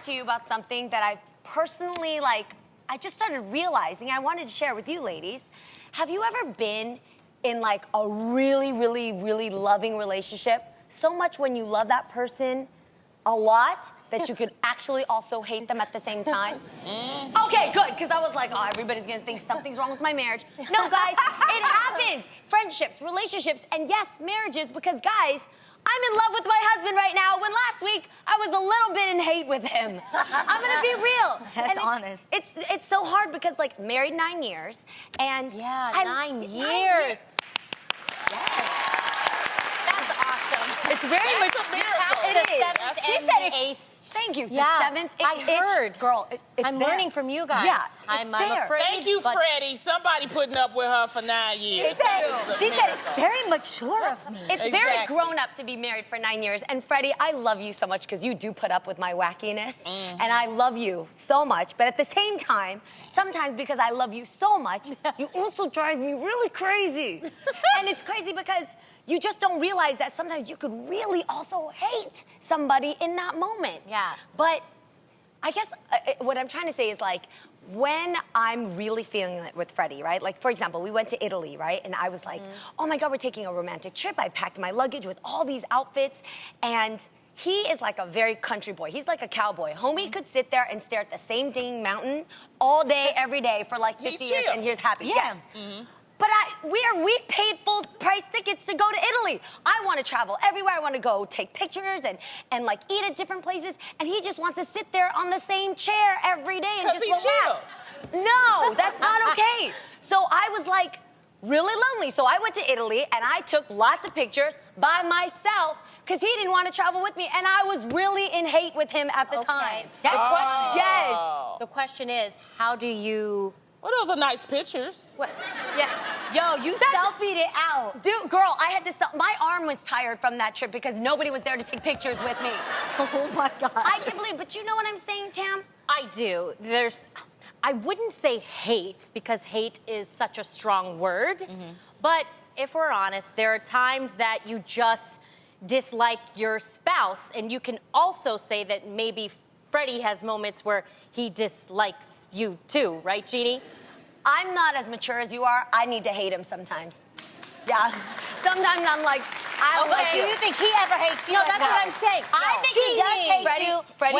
to you about something that I personally, like, I just started realizing. I wanted to share with you ladies. Have you ever been in, like, a really, really, really loving relationship? So much when you love that person a lot that you could actually also hate them at the same time? Okay, good, because I was like, oh, everybody's gonna think something's wrong with my marriage. No, guys, it happens. Friendships, relationships, and yes, marriages, because guys, I'm in love with my husband right now, when last week I was a little bit in hate with him. I'm gonna be real. That's honest. It's so hard because, like, married 9 years, and yeah, 9 years. Yes. That's awesome. It's very much a miracle. It is. She said it's 8th. Thank you. Yeah, the 7th. I heard. Girl, I'm learning from you guys. Yeah, I'm there. afraid. Thank you, Freddie. Somebody putting up with her for 9 years. She said it's very mature of me. It's very grown up to be married for 9 years. And Freddie, I love you so much because you do put up with my wackiness. And I love you so much. But at the same time, sometimes because I love you so much, you also drive me really crazy. And it's crazy because you just don't realize that sometimes you could really also hate somebody in that moment. Yeah. But I guess what I'm trying to say is, like, when I'm really feeling it with Freddie, right? Like, for example, we went to Italy, right? And I was like, oh my God, we're taking a romantic trip. I packed my luggage with all these outfits. And he is like a very country boy. He's like a cowboy. Homie could sit there and stare at the same dang mountain all day, every day for like 50 years, and he's happy. Yeah. Yes. But we paid full price tickets to go to Italy. I want to travel everywhere. I want to go take pictures and like eat at different places. And he just wants to sit there on the same chair every day and just relax. Chill. No, that's not okay. So I was like really lonely. So I went to Italy and I took lots of pictures by myself because he didn't want to travel with me. And I was really in hate with him at the time. Yes. The question is, how do you... Well, those are nice pictures. What? Yeah. Yo, you selfied it out. Dude, girl, I had to my arm was tired from that trip because nobody was there to take pictures with me. Oh my God. I can't believe, but you know what I'm saying, Tam? I do. I wouldn't say hate, because hate is such a strong word. But if we're honest, there are times that you just dislike your spouse, and you can also say that maybe Freddie has moments where he dislikes you too, right, Jeannie? I'm not as mature as you are. I need to hate him sometimes. Yeah. Sometimes I'm like, I don't like Do you. you think he ever hates you? No, that's what I'm saying. I think he does hate you Freddie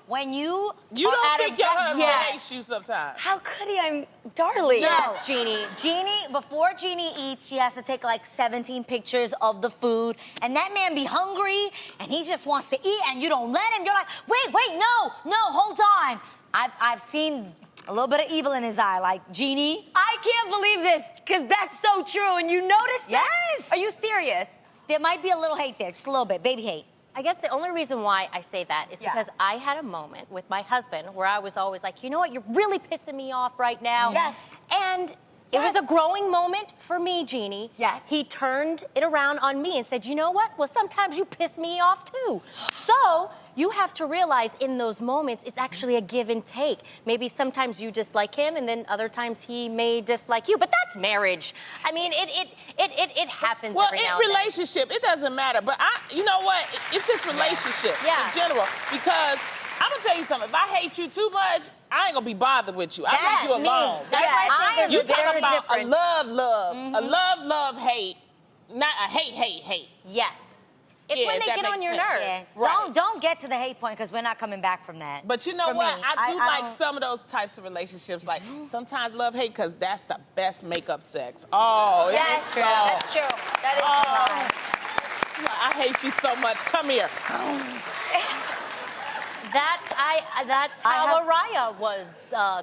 when you You are don't at think a your husband restaurant. hates you sometimes. How could he? I'm darling. Yes, Jeannie. Before Jeannie eats, she has to take like 17 pictures of the food. And that man be hungry, and he just wants to eat, and you don't let him. You're like, wait, no, hold on. I've seen a little bit of evil in his eye, like, Jeannie. I can't believe this, because that's so true, and you noticed that? Yes. Are you serious? There might be a little hate there, just a little bit, baby hate. I guess the only reason why I say that is because I had a moment with my husband where I was always like, you know what, you're really pissing me off right now. Yes. And it was a growing moment for me, Jeannie. Yes. He turned it around on me and said, you know what? Well, sometimes you piss me off too. So you have to realize in those moments, it's actually a give and take. Maybe sometimes you dislike him, and then other times he may dislike you. But that's marriage. I mean, it happens every now and then. Relationship, it doesn't matter. But you know what? It's just relationships in general. Because I'm gonna tell you something. If I hate you too much, I ain't gonna be bothered with you. I leave you alone. That's why I think You there's a talking very about a different... love, hate, not a hate. Yes. It's when they get on your nerves. Yes. Right. Don't get to the hate point, because we're not coming back from that. But you know what? Me, I like some of those types of relationships. Like sometimes love, hate, because that's the best makeup sex. Oh, Yes, so, that's true. That is true. I hate you so much. Come here. That's how Araya was.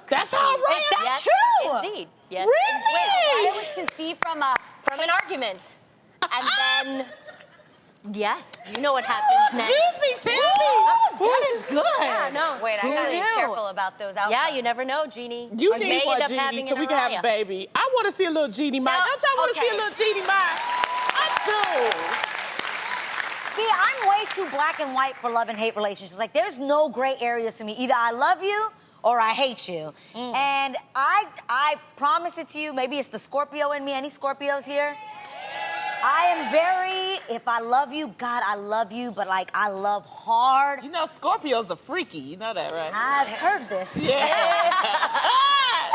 That's how Araya. Is that yes, true? Indeed. Yes. Really? It was conceived from an argument, and then yes, you know what happens next. Juicy, tell me. That is good. Yeah, no. Wait, I gotta be careful about those outcomes. Yeah, you never know, Jeannie. You may need end one, up Jeannie, having so an we can have Araya. a baby. I want to see a little Jeannie Mai. Don't y'all want to see a little Jeannie Mai? I do. See, I'm way too black and white for love and hate relationships. Like, there's no gray areas to me. Either I love you or I hate you. And I promise it to you, maybe it's the Scorpio in me. Any Scorpios here? I am very, if I love you, God, I love you, but like I love hard. You know, Scorpios are freaky. You know that, right? I've heard this. Yeah.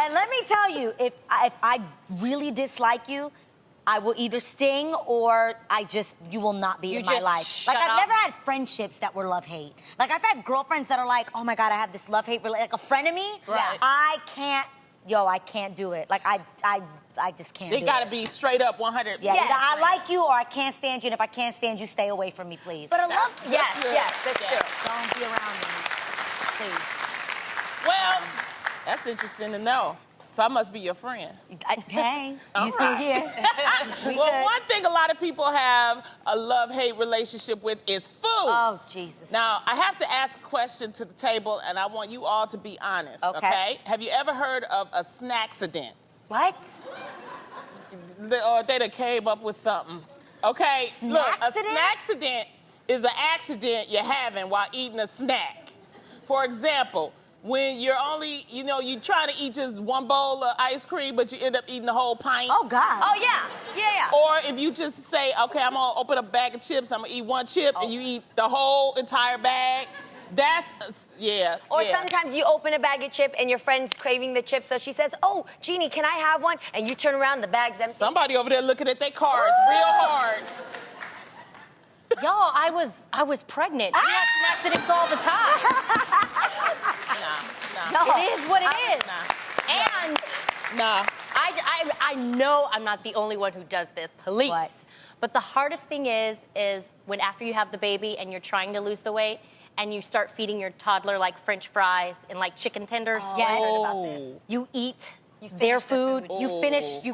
And let me tell you, if I really dislike you, I will either sting or you will not be in my life. Like, I've never had friendships that were love-hate. Like, I've had girlfriends that are like, oh my God, I have this love-hate, like a frenemy. Right. I can't do it. Like, I just can't do it. They gotta be straight up 100. Yeah, Yes. either I like you or I can't stand you, and if I can't stand you, stay away from me, please. But I love, yes, that's true. Don't be around me, please. Well, that's interesting to know. So I must be your friend. Dang, All you still right. here. Well, one thing a lot of people have a love-hate relationship with is food. Oh, Jesus. Now, I have to ask a question to the table, and I want you all to be honest, okay? Have you ever heard of a snack-cident? What? Or they done came up with something. Okay, look, a Snack-cident? snack-cident is an accident you're having while eating a snack. For example, when you're only, you're trying to eat just one bowl of ice cream, but you end up eating the whole pint. Oh, God. Oh, yeah. Or if you just say, okay, I'm gonna open a bag of chips, I'm gonna eat one chip, and you eat the whole entire bag. That's, Or sometimes you open a bag of chips and your friend's craving the chips, so she says, oh, Jeannie, can I have one? And you turn around, the bag's empty. Somebody over there looking at their cards real hard. Y'all, I was pregnant. We have accidents all the time. Nah. It is what it is. Nah. And Nah. I know I'm not the only one who does this, please. What? But the hardest thing is when after you have the baby and you're trying to lose the weight and you start feeding your toddler like French fries and like chicken tenders. Oh, I heard about this. You eat finish their the food. food. You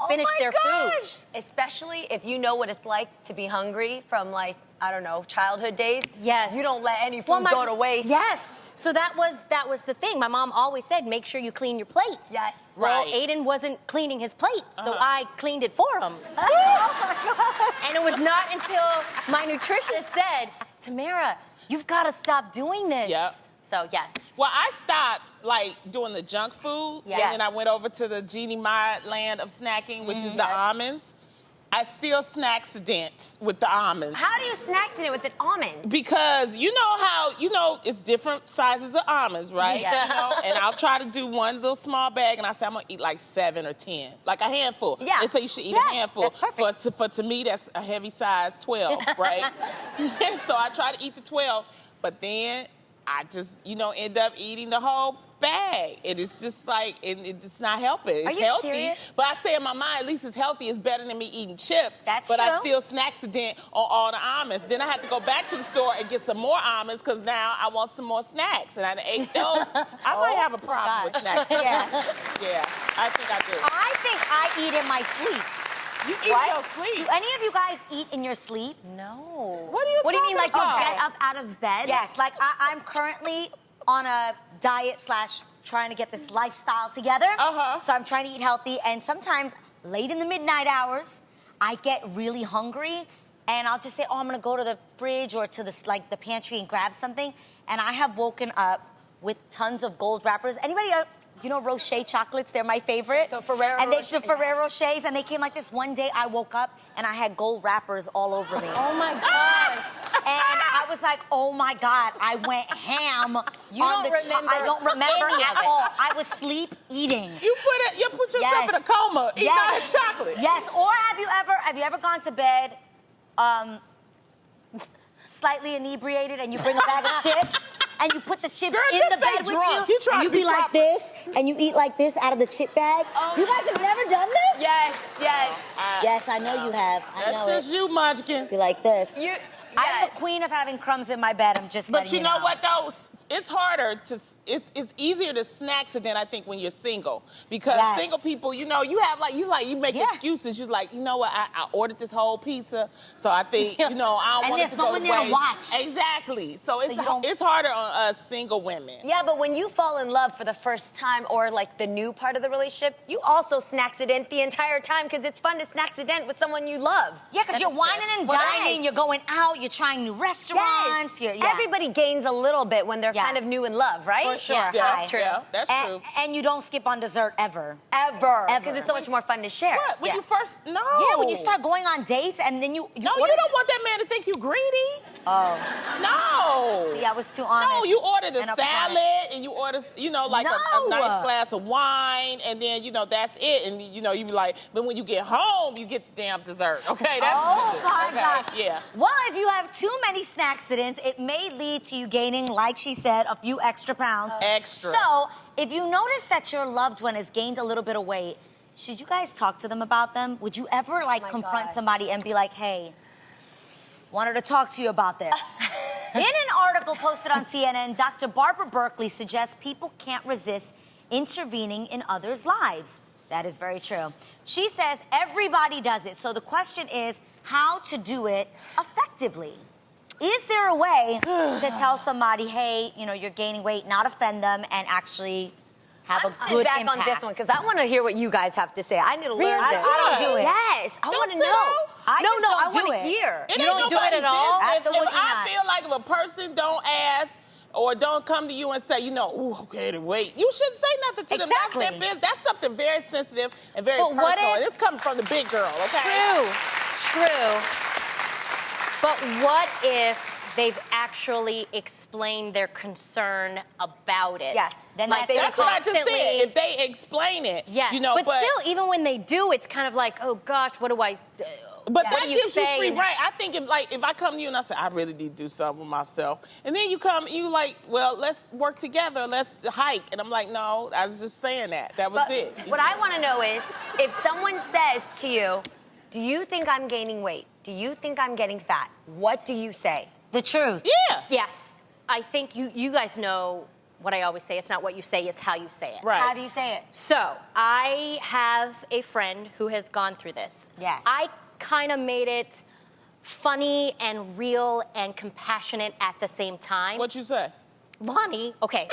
finish their food. Especially if you know what it's like to be hungry from, like, I don't know, childhood days. Yes. You don't let any food go to waste. Yes. So that was the thing. My mom always said, make sure you clean your plate. Yes. Well, Right. Aiden wasn't cleaning his plate, so I cleaned it for him. Oh, my God. And it was not until my nutritionist said, Tamera, you've got to stop doing this. Yep. So, yes. Well, I stopped, like, doing the junk food, Yeah. and then I went over to the Jeannie Mai land of snacking, which is the almonds. I still snack-cident with the almonds. How do you snack-cident with an almond? Because you know how, it's different sizes of almonds, right? Yeah. And I'll try to do one little small bag, and I say I'm going to eat like 7 or 10, like a handful. Yeah. They say you should eat Yeah, a handful. that's perfect. For to me, that's a heavy size 12, right? So I try to eat the 12, but then I just, end up eating the whole bag. It is just like, it's not helping. It's Are you healthy. serious? But I say in my mind, at least it's healthy. It's better than me eating chips. That's but I true. still snack-cident on all the almonds. Then I had to go back to the store and get some more almonds because now I want some more snacks. And I ate those. I might have a problem with snacks. Yes. Yeah, I think I do. I think I eat in my sleep. You eat in your sleep. Do any of you guys eat in your sleep? No. What are you What do you mean, like you talking get about? up out of bed? Yes, like I'm currently on a diet / trying to get this lifestyle together. So I'm trying to eat healthy, and sometimes late in the midnight hours, I get really hungry, and I'll just say, oh, I'm gonna go to the fridge or to the pantry and grab something, and I have woken up with tons of gold wrappers. Anybody Rocher chocolates, they're my favorite. So Ferrero and the Rocher. Ferrero Rochers, and they came like this. One day I woke up and I had gold wrappers all over me. Oh, my God. And I was like, oh my God, I went ham You on don't the remember I don't remember any at of it. all. I was sleep eating. You put yourself in a coma eating all that chocolate. Yes, or have you ever gone to bed slightly inebriated and you bring a bag of chips and you put the chips Girl, in just the say bed with drunk. you You trying and to you be be like proper. this and you eat like this out of the chip bag? You guys have never done this? Yes. Yes, I know you have. I know That's just you, Munchkin. Be like this. I'm Yes. the queen of having crumbs in my bed. I'm just But letting you know know what though? It's harder to. It's easier to snack-cident, I think, when you're single, because Yes. single people, you have you make Yeah. excuses. You're like, you know what? I ordered this whole pizza, so I think I don't And want it there's to no go one to there to waste. watch. Exactly. So you don't- it's harder on us single women. Yeah, but when you fall in love for the first time or like the new part of the relationship, you also snack-cident the entire time because it's fun to snack-cident with someone you love. Yeah, because you're whining and Well, dining, yes. you're going out, you're trying new restaurants. Yes. Everybody gains a little bit when they're kind of new in love, right? For sure. Yeah, that's true. Yeah, that's true. And you don't skip on dessert ever. Ever. Because it's so much more fun to share. What? When you first, no. Yeah, when you start going on dates and then you No, order- you don't want that man to think you greedy. Oh. No. See, I was too honest. No, you order the and upfront. salad and you order, like a No. nice glass of wine, and then, that's it. And, you be like, but when you get home, you get the damn dessert. Okay, that's Oh what you do. my Okay? God. Yeah. Well, if you have too many snack-cidents, it may lead to you gaining, like she said, a few extra pounds. Extra. So, if you notice that your loved one has gained a little bit of weight, should you guys talk to them about them? Would you ever, confront somebody and be like, hey, wanted to talk to you about this? In an article posted on CNN, Dr. Barbara Berkeley suggests people can't resist intervening in others' lives. That is very true. She says everybody does it. So the question is how to do it effectively. Is there a way to tell somebody, hey, you're gaining weight, not offend them, and actually have a good back impact? on this one because I want to hear what you guys have to say. I need to learn I this. don't do it. Yes, I want to sit know. down. I just don't I do want to it. hear. It You ain't don't do it nobody at all? business. Absolutely If I not. feel like if a person don't ask or don't come to you and say, ooh, okay, then wait, you shouldn't say nothing to them. That's their Exactly. business. That's something very sensitive and very But what personal. if- And it's coming from the big girl, okay? True. But what if they've actually explained their concern about it? Yes. Then like they That's what I just said. constantly. If they explain it, Yes. but still, even when they do, it's kind of like, oh gosh, what do I? But what that do you gives you say? free reign. I think if I come to you and I say, I really need to do something with myself, and then you come, you like, well, let's work together, let's hike. And I'm like, no, I was just saying that. That was But it. what I want to know is if someone says to you, do you think I'm gaining weight? Do you think I'm getting fat? What do you say? The truth. Yeah. Yes, I think you guys know what I always say. It's not what you say; it's how you say it. Right. How do you say it? So I have a friend who has gone through this. Yes. I kind of made it funny and real and compassionate at the same time. What you say? Loni, okay.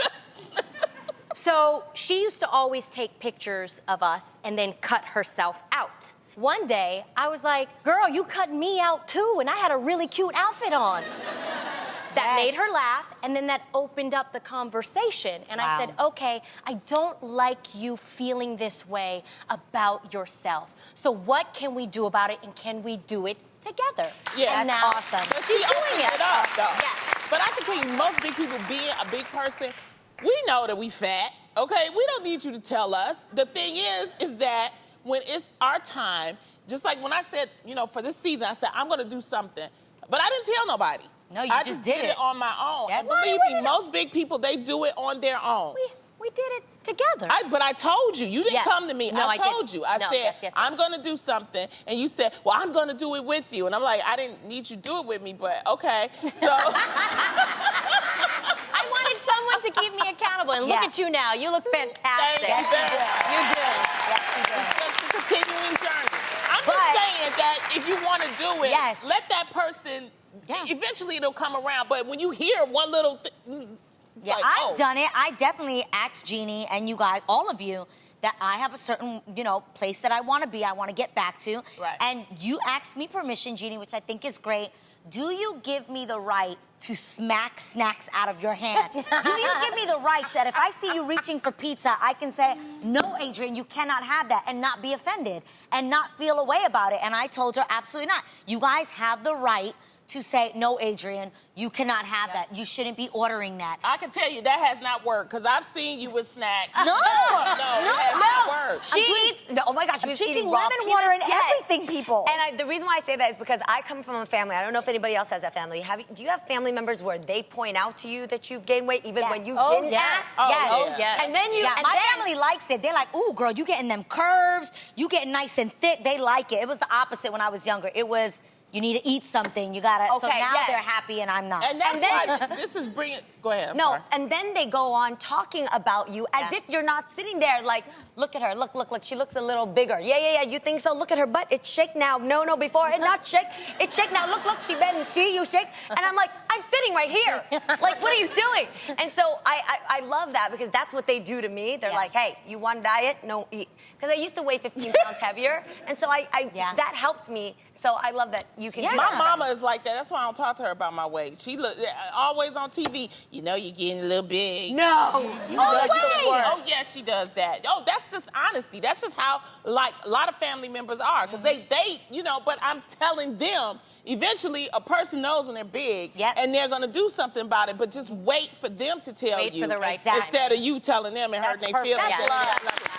So she used to always take pictures of us and then cut herself out. One day, I was like, girl, you cut me out too, and I had a really cute outfit on. That made her laugh, and then that opened up the conversation. And I said, okay, I don't like you feeling this way about yourself. So what can we do about it, and can we do it together? Yeah. And That's now awesome. But she she's doing opened it. it up, though. Yes. But I can tell you, most big people being a big person, we know that we fat, okay? We don't need you to tell us. The thing is that when it's our time, just like when I said, for this season, I said, I'm going to do something. But I didn't tell nobody. No, you I just did did it it. on my own. Yeah. And believe me, most big people, they do it on their own. We did it together. But I told you. You didn't Yes. come to me. No, I I told didn't. you. I No, said, yes. I'm going to do something. And you said, well, I'm going to do it with you. And I'm like, I didn't need you to do it with me, but okay. So I wanted someone to keep me accountable. And look Yeah. at you now. You look fantastic. Thank you. You do. Yes, you do. it's just a continuing journey. I'm But- just saying that if you want to do it, Yes. let that person, Yeah. eventually it'll come around. But when you hear one little thing, Yeah, like, I've done it. I definitely asked Jeannie and you guys, all of you, that I have a certain, place that I want to be, I want to get back to. Right. And you asked me permission, Jeannie, which I think is great. Do you give me the right to smack snacks out of your hand? Do you give me the right that if I see you reaching for pizza, I can say, no, Adrienne, you cannot have that, and not be offended and not feel a way about it? And I told her, absolutely not. You guys have the right to say, no, Adrienne, you cannot have that. You shouldn't be ordering that. I can tell you that has not worked because I've seen you with snacks. No, it has not worked. She eats. No, oh my gosh, she I'm was drinking eating raw lemon water and peanuts. Yes. everything, people. And the reason why I say that is because I come from a family. I don't know if anybody else has that family. Do you have family members where they point out to you that you've gained weight even Yes. when you Oh, didn't yes. ask? Oh, Yes. yeah. Oh, yes. And then you. Yeah, and my then- family likes it. They're like, ooh, girl, you getting them curves. You getting nice and thick. They like it. It was the opposite when I was younger. It was, you need to eat something. You gotta. So Okay, now yes. they're happy and I'm not. And that's And then- why this is bringing. Go ahead. I'm No, sorry. and then they go on talking about you as Yeah. if you're not sitting there like, look at her, look. She looks a little bigger. Yeah. You think so? Look at her butt. It's shake now. No, before it not shake. It's shake now. Look, she bend. See you shake. And I'm like, I'm sitting right here. Like, what are you doing? And so I love that because that's what they do to me. They're like, hey, you want diet? No, eat. Because I used to weigh 15 pounds heavier, and so that helped me. So I love that you can do that. My mama is like that. That's why I don't talk to her about my weight. She look always on TV. You know, you're getting a little big. No. Oh, yeah, she does that. Oh, that's just honesty. That's just how, like, a lot of family members are. Because they, but I'm telling them, eventually a person knows when they're big, and they're going to do something about it. But just wait for them to tell you. Wait for the right instead of you telling them and hurting their feelings. That's love.